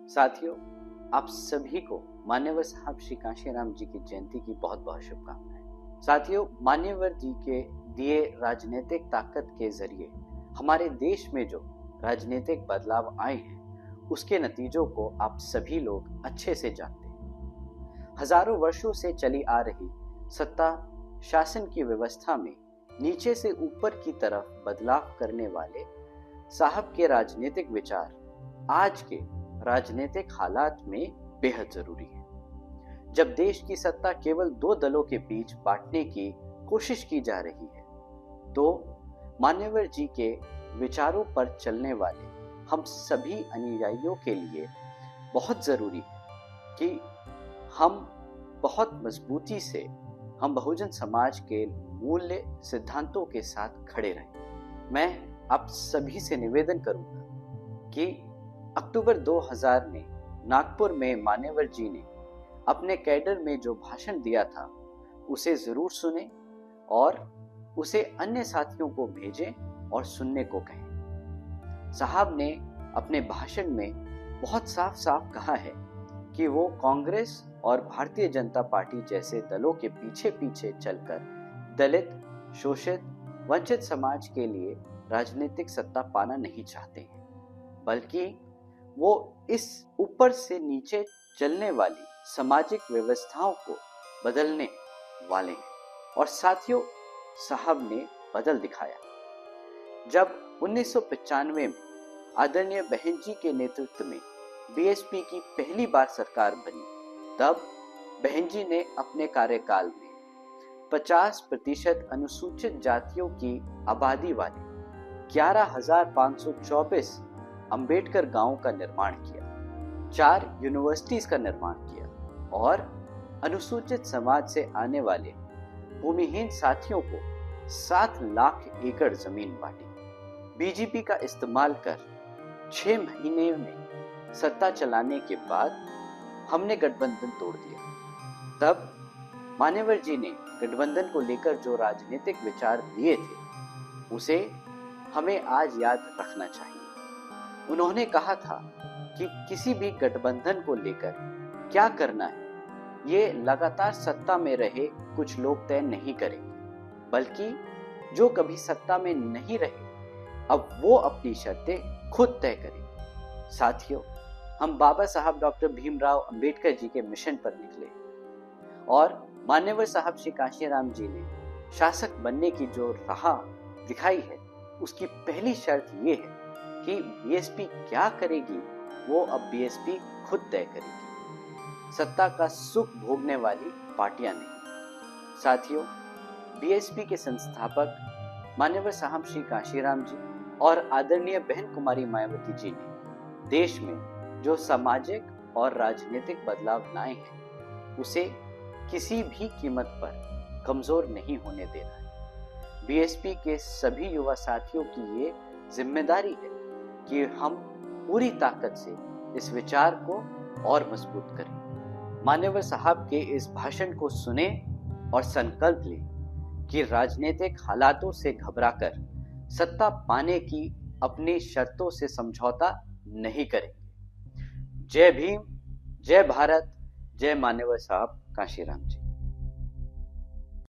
साथियों, आप सभी को मान्यवर साहब श्री कांशीराम जी की जयंती की बहुत बहुत शुभकामनाएं। साथियों, मान्यवर जी के दिए राजनीतिक ताकत के जरिए हमारे देश में जो राजनीतिक बदलाव आए हैं, उसके नतीजों को आप सभी लोग अच्छे से जानते हैं। हजारों वर्षों से चली आ रही सत्ता शासन की व्यवस्था में नीचे से ऊपर की तरफ बदलाव करने वाले साहब के राजनीतिक विचार आज के राजनीतिक हालात में बेहद जरूरी है। जब देश की सत्ता केवल दो दलों के बीच बांटने की कोशिश की जा रही है, तो मान्यवर जी के विचारों पर चलने वाले हम सभी अनुयायियों के लिए बहुत जरूरी है कि हम बहुत मजबूती से हम बहुजन समाज के मूल्य सिद्धांतों के साथ खड़े रहें। मैं आप सभी से निवेदन करूंगा कि अक्टूबर 2000 में नागपुर में मान्यवर जी ने अपने कैडर में जो भाषण दिया था, उसे जरूर सुने और उसे अन्य साथियों को भेजें और सुनने को कहें। साहब ने अपने भाषण में बहुत साफ साफ कहा है कि वो कांग्रेस और भारतीय जनता पार्टी जैसे दलों के पीछे पीछे चलकर दलित, शोषित, वंचित समाज के लिए राजनीतिक सत्ता पाना नहीं चाहते हैं, बल्कि वो इस ऊपर से नीचे चलने वाली सामाजिक व्यवस्थाओं को बदलने वाले हैं। और साथियों, साहब ने बदल दिखाया। जब 1995 में आदरणीय बहन जी के नेतृत्व में बीएसपी की पहली बार सरकार बनी, तब बहन जी ने अपने कार्यकाल में 50% अनुसूचित जातियों की आबादी वाले 11,524 अंबेडकर गांवों का निर्माण किया, 4 यूनिवर्सिटीज का निर्माण किया और अनुसूचित समाज से आने वाले भूमिहीन साथियों को 7 लाख एकड़ जमीन बांटी। बीजेपी का इस्तेमाल कर 6 महीने में सत्ता चलाने के बाद हमने गठबंधन तोड़ दिया। तब मान्यवर जी ने गठबंधन को लेकर जो राजनीतिक विचार दिए थे, उसे हमें आज याद रखना चाहिए। उन्होंने कहा था कि किसी भी गठबंधन को लेकर क्या करना है, ये लगातार सत्ता में रहे कुछ लोग तय नहीं करेंगे, बल्कि जो कभी सत्ता में नहीं रहे, अब वो अपनी शर्तें खुद तय करेंगे। साथियों, हम बाबा साहब डॉक्टर भीमराव अंबेडकर जी के मिशन पर निकले और मान्यवर साहब श्री कांशीराम जी ने शासक बनने की जो राह दिखाई है, उसकी पहली शर्त ये है कि बीएसपी क्या करेगी, वो अब बीएसपी खुद तय करेगी, सत्ता का सुख भोगने वाली पार्टियां नहीं। साथियों, बीएसपी के संस्थापक मान्यवर साहब श्री कांशीराम जी और आदरणीय बहन कुमारी मायावती जी ने देश में जो सामाजिक और राजनीतिक बदलाव लाए हैं, उसे किसी भी कीमत पर कमजोर नहीं होने देना है। बीएसपी के सभी युवा साथियों की ये जिम्मेदारी है कि हम पूरी ताकत से इस विचार को और मजबूत करें। मान्यवर साहब के इस भाषण को सुने और संकल्प लें कि राजनीतिक हालातों से घबराकर सत्ता पाने की अपनी शर्तों से समझौता नहीं करेंगे। जय भीम, जय भारत, जय मान्यवर साहब कांशीराम जी।